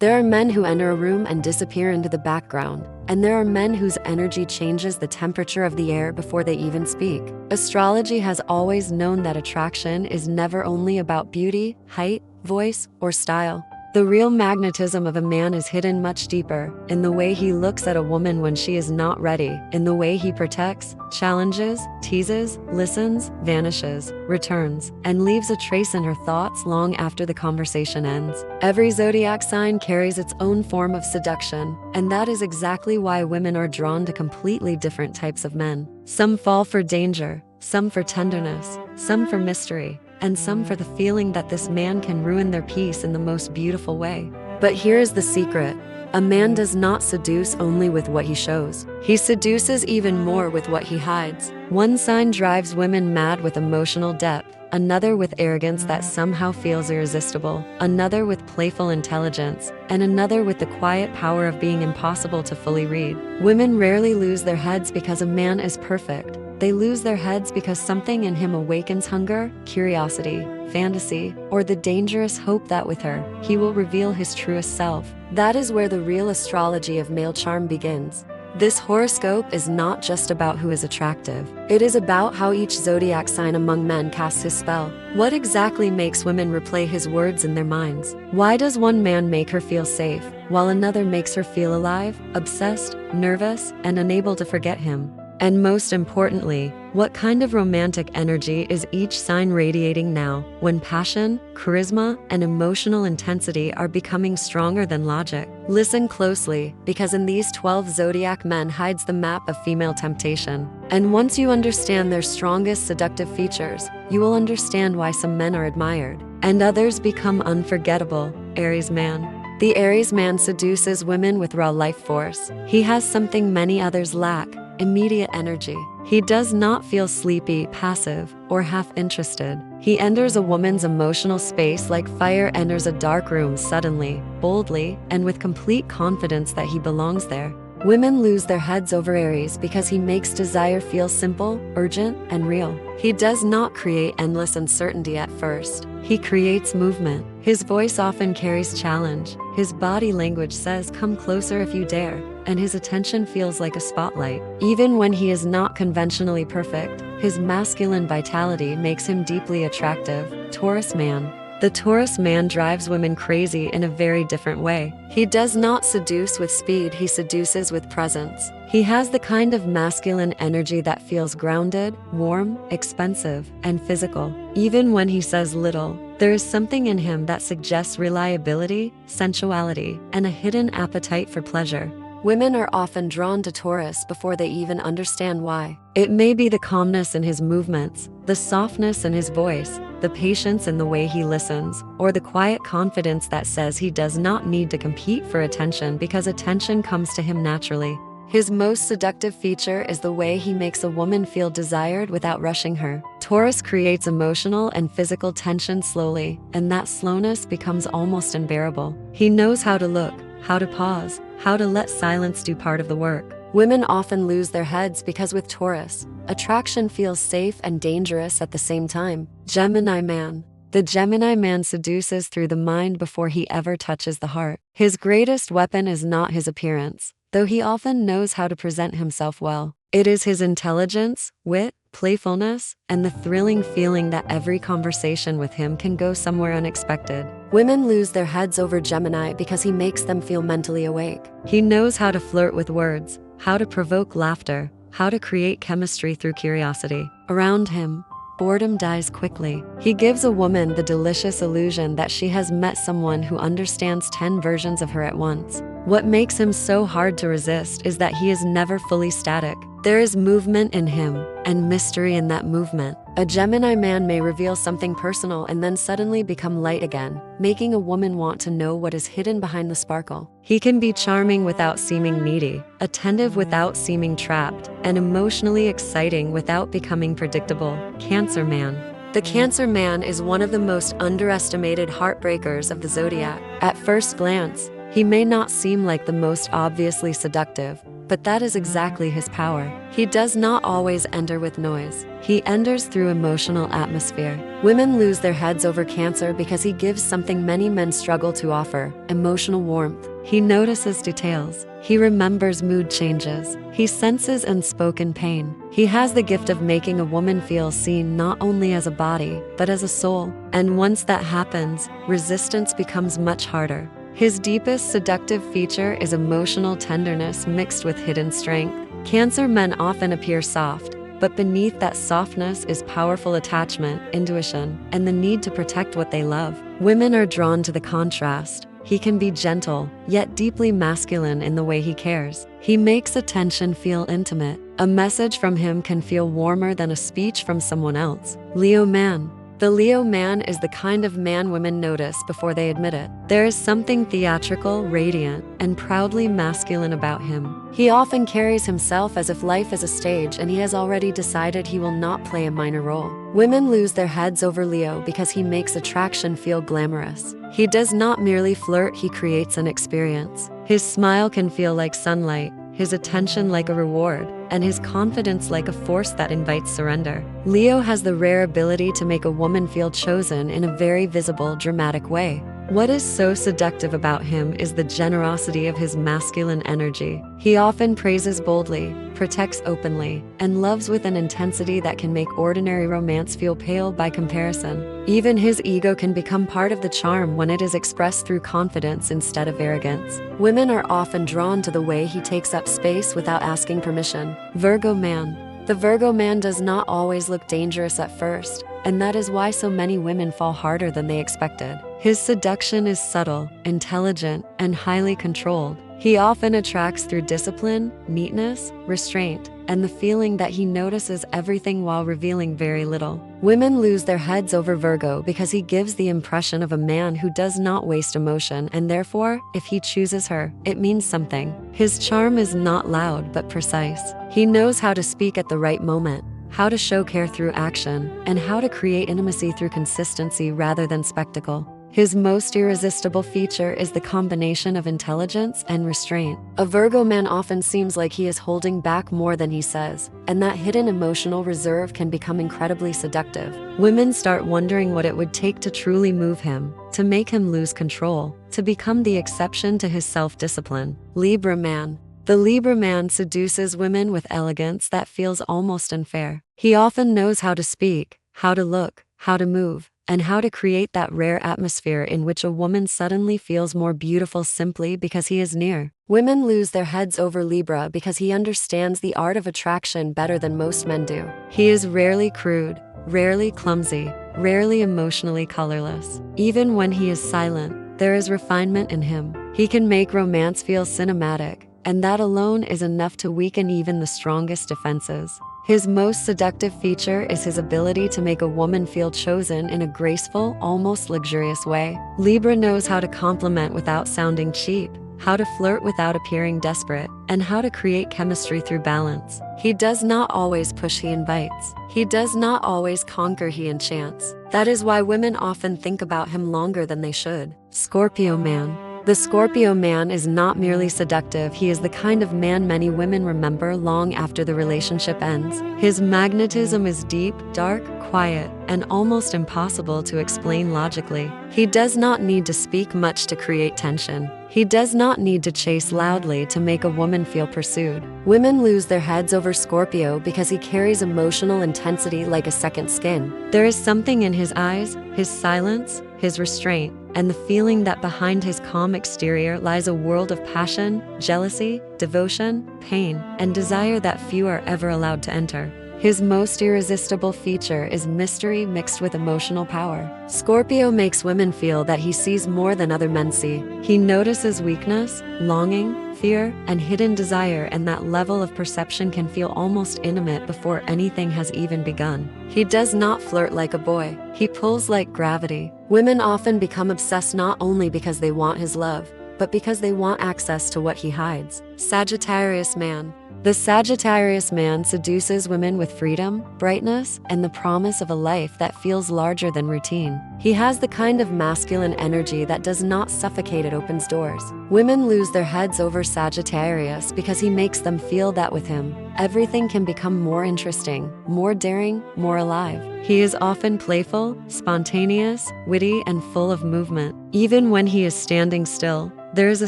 There are men who enter a room and disappear into the background, and there are men whose energy changes the temperature of the air before they even speak. Astrology has always known that attraction is never only about beauty, height, voice, or style. The real magnetism of a man is hidden much deeper, in the way he looks at a woman when she is not ready, in the way he protects, challenges, teases, listens, vanishes, returns, and leaves a trace in her thoughts long after the conversation ends. Every zodiac sign carries its own form of seduction, and that is exactly why women are drawn to completely different types of men. Some fall for danger, some for tenderness, some for mystery, and some for the feeling that this man can ruin their peace in the most beautiful way. But here is the secret. A man does not seduce only with what he shows. He seduces even more with what he hides. One sign drives women mad with emotional depth, another with arrogance that somehow feels irresistible, another with playful intelligence, and another with the quiet power of being impossible to fully read. Women rarely lose their heads because a man is perfect. They lose their heads because something in him awakens hunger, curiosity, fantasy, or the dangerous hope that with her, he will reveal his truest self. That is where the real astrology of male charm begins. This horoscope is not just about who is attractive. It is about how each zodiac sign among men casts his spell. What exactly makes women replay his words in their minds? Why does one man make her feel safe, while another makes her feel alive, obsessed, nervous, and unable to forget him? And most importantly, what kind of romantic energy is each sign radiating now, when passion, charisma, and emotional intensity are becoming stronger than logic? Listen closely, because in these 12 zodiac men hides the map of female temptation. And once you understand their strongest seductive features, you will understand why some men are admired, and others become unforgettable. Aries man. The Aries man seduces women with raw life force. He has something many others lack: immediate energy. He does not feel sleepy, passive, or half-interested. He enters a woman's emotional space like fire enters a dark room suddenly, boldly, and with complete confidence that he belongs there. Women lose their heads over Aries because he makes desire feel simple, urgent, and real. He does not create endless uncertainty at first. He creates movement. His voice often carries challenge. His body language says, "Come closer if you dare," and his attention feels like a spotlight. Even when he is not conventionally perfect, his masculine vitality makes him deeply attractive. Taurus man. The Taurus man drives women crazy in a very different way. He does not seduce with speed, he seduces with presence. He has the kind of masculine energy that feels grounded, warm, expensive, and physical. Even when he says little, there is something in him that suggests reliability, sensuality, and a hidden appetite for pleasure. Women are often drawn to Taurus before they even understand why. It may be the calmness in his movements, the softness in his voice, the patience in the way he listens, or the quiet confidence that says he does not need to compete for attention because attention comes to him naturally. His most seductive feature is the way he makes a woman feel desired without rushing her. Taurus creates emotional and physical tension slowly, and that slowness becomes almost unbearable. He knows how to look, how to pause, how to let silence do part of the work. Women often lose their heads because with Taurus, attraction feels safe and dangerous at the same time. Gemini man. The Gemini man seduces through the mind before he ever touches the heart. His greatest weapon is not his appearance, though he often knows how to present himself well. It is his intelligence, wit, playfulness, and the thrilling feeling that every conversation with him can go somewhere unexpected. Women lose their heads over Gemini because he makes them feel mentally awake. He knows how to flirt with words, how to provoke laughter, how to create chemistry through curiosity. Around him, boredom dies quickly. He gives a woman the delicious illusion that she has met someone who understands 10 versions of her at once. What makes him so hard to resist is that he is never fully static. There is movement in him, and mystery in that movement. A Gemini man may reveal something personal and then suddenly become light again, making a woman want to know what is hidden behind the sparkle. He can be charming without seeming needy, attentive without seeming trapped, and emotionally exciting without becoming predictable. Cancer man. The Cancer man is one of the most underestimated heartbreakers of the zodiac. At first glance, he may not seem like the most obviously seductive, but that is exactly his power. He does not always enter with noise. He enters through emotional atmosphere. Women lose their heads over Cancer because he gives something many men struggle to offer: emotional warmth. He notices details. He remembers mood changes. He senses unspoken pain. He has the gift of making a woman feel seen not only as a body, but as a soul. And once that happens, resistance becomes much harder. His deepest seductive feature is emotional tenderness mixed with hidden strength. Cancer men often appear soft, but beneath that softness is powerful attachment, intuition, and the need to protect what they love. Women are drawn to the contrast. He can be gentle, yet deeply masculine in the way he cares. He makes attention feel intimate. A message from him can feel warmer than a speech from someone else. Leo man. The Leo man is the kind of man women notice before they admit it. There is something theatrical, radiant, and proudly masculine about him. He often carries himself as if life is a stage and he has already decided he will not play a minor role. Women lose their heads over Leo because he makes attraction feel glamorous. He does not merely flirt, he creates an experience. His smile can feel like sunlight, his attention like a reward, and his confidence like a force that invites surrender. Leo has the rare ability to make a woman feel chosen in a very visible, dramatic way. What is so seductive about him is the generosity of his masculine energy. He often praises boldly, protects openly, and loves with an intensity that can make ordinary romance feel pale by comparison. Even his ego can become part of the charm when it is expressed through confidence instead of arrogance. Women are often drawn to the way he takes up space without asking permission. Virgo man. The Virgo man does not always look dangerous at first, and that is why so many women fall harder than they expected. His seduction is subtle, intelligent, and highly controlled. He often attracts through discipline, neatness, restraint, and the feeling that he notices everything while revealing very little. Women lose their heads over Virgo because he gives the impression of a man who does not waste emotion, and therefore, if he chooses her, it means something. His charm is not loud but precise. He knows how to speak at the right moment, how to show care through action, and how to create intimacy through consistency rather than spectacle. His most irresistible feature is the combination of intelligence and restraint. A Virgo man often seems like he is holding back more than he says, and that hidden emotional reserve can become incredibly seductive. Women start wondering what it would take to truly move him, to make him lose control, to become the exception to his self-discipline. Libra man. The Libra man seduces women with elegance that feels almost unfair. He often knows how to speak, how to look, how to move, and how to create that rare atmosphere in which a woman suddenly feels more beautiful simply because he is near. Women lose their heads over Libra because he understands the art of attraction better than most men do. He is rarely crude, rarely clumsy, rarely emotionally colorless. Even when he is silent, there is refinement in him. He can make romance feel cinematic, and that alone is enough to weaken even the strongest defenses. His most seductive feature is his ability to make a woman feel chosen in a graceful, almost luxurious way. Libra knows how to compliment without sounding cheap, how to flirt without appearing desperate, and how to create chemistry through balance. He does not always push, he invites. He does not always conquer, he enchants. That is why women often think about him longer than they should. Scorpio man. The Scorpio man is not merely seductive, he is the kind of man many women remember long after the relationship ends. His magnetism is deep, dark, quiet, and almost impossible to explain logically. He does not need to speak much to create tension. He does not need to chase loudly to make a woman feel pursued. Women lose their heads over Scorpio because he carries emotional intensity like a second skin. There is something in his eyes, his silence, his restraint, and the feeling that behind his calm exterior lies a world of passion, jealousy, devotion, pain, and desire that few are ever allowed to enter. His most irresistible feature is mystery mixed with emotional power. Scorpio makes women feel that he sees more than other men see. He notices weakness, longing, fear, and hidden desire, and that level of perception can feel almost intimate before anything has even begun. He does not flirt like a boy. He pulls like gravity. Women often become obsessed not only because they want his love, but because they want access to what he hides. Sagittarius man. The Sagittarius man seduces women with freedom, brightness, and the promise of a life that feels larger than routine. He has the kind of masculine energy that does not suffocate, it opens doors. Women lose their heads over Sagittarius because he makes them feel that with him, everything can become more interesting, more daring, more alive. He is often playful, spontaneous, witty, and full of movement. Even when he is standing still, there is a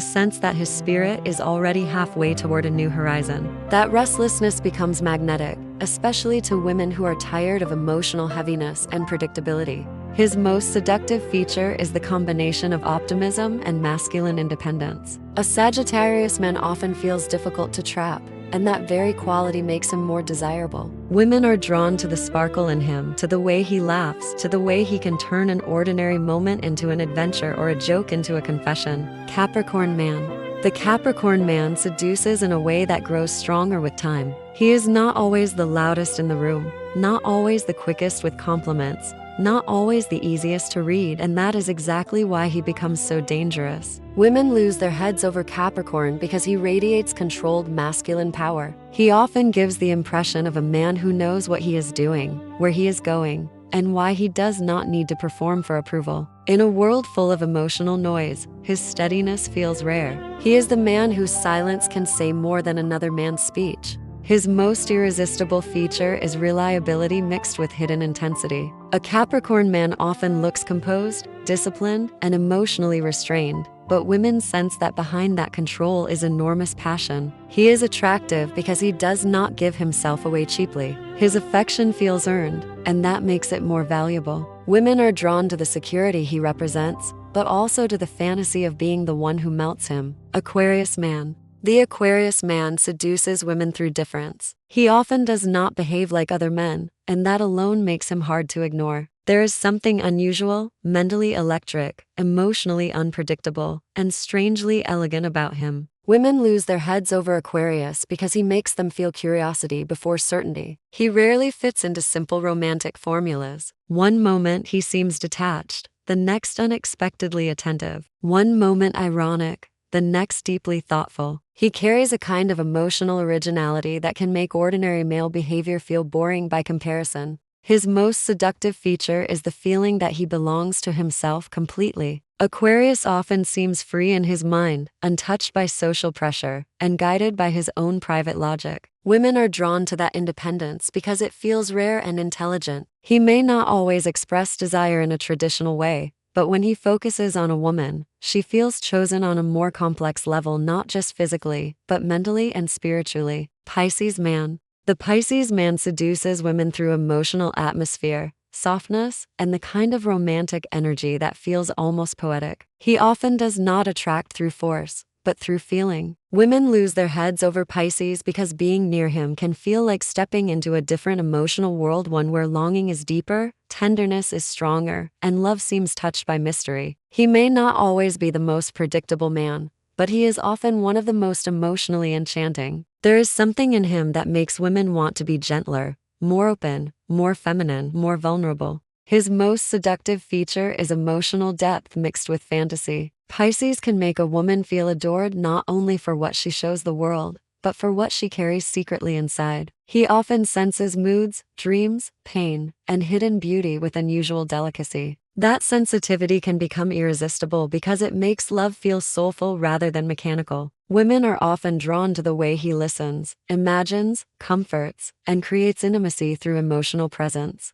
sense that his spirit is already halfway toward a new horizon. That restlessness becomes magnetic, especially to women who are tired of emotional heaviness and predictability. His most seductive feature is the combination of optimism and masculine independence. A Sagittarius man often feels difficult to trap, and that very quality makes him more desirable. Women are drawn to the sparkle in him, to the way he laughs, to the way he can turn an ordinary moment into an adventure or a joke into a confession. Capricorn man. The Capricorn man seduces in a way that grows stronger with time. He is not always the loudest in the room, not always the quickest with compliments, not always the easiest to read, and that is exactly why he becomes so dangerous. Women lose their heads over Capricorn because he radiates controlled masculine power. He often gives the impression of a man who knows what he is doing, where he is going, and why he does not need to perform for approval. In a world full of emotional noise, his steadiness feels rare. He is the man whose silence can say more than another man's speech. His most irresistible feature is reliability mixed with hidden intensity. A Capricorn man often looks composed, disciplined, and emotionally restrained, but women sense that behind that control is enormous passion. He is attractive because he does not give himself away cheaply. His affection feels earned, and that makes it more valuable. Women are drawn to the security he represents, but also to the fantasy of being the one who melts him. Aquarius man. The Aquarius man seduces women through difference. He often does not behave like other men, and that alone makes him hard to ignore. There is something unusual, mentally electric, emotionally unpredictable, and strangely elegant about him. Women lose their heads over Aquarius because he makes them feel curiosity before certainty. He rarely fits into simple romantic formulas. One moment he seems detached, the next unexpectedly attentive. One moment ironic, the next deeply thoughtful. He carries a kind of emotional originality that can make ordinary male behavior feel boring by comparison. His most seductive feature is the feeling that he belongs to himself completely. Aquarius often seems free in his mind, untouched by social pressure, and guided by his own private logic. Women are drawn to that independence because it feels rare and intelligent. He may not always express desire in a traditional way, but when he focuses on a woman, she feels chosen on a more complex level, not just physically, but mentally and spiritually. Pisces man. The Pisces man seduces women through emotional atmosphere, softness, and the kind of romantic energy that feels almost poetic. He often does not attract through force, but through feeling. Women lose their heads over Pisces because being near him can feel like stepping into a different emotional world, one where longing is deeper, tenderness is stronger, and love seems touched by mystery. He may not always be the most predictable man, but he is often one of the most emotionally enchanting. There is something in him that makes women want to be gentler, more open, more feminine, more vulnerable. His most seductive feature is emotional depth mixed with fantasy. Pisces can make a woman feel adored not only for what she shows the world, but for what she carries secretly inside. He often senses moods, dreams, pain, and hidden beauty with unusual delicacy. That sensitivity can become irresistible because it makes love feel soulful rather than mechanical. Women are often drawn to the way he listens, imagines, comforts, and creates intimacy through emotional presence.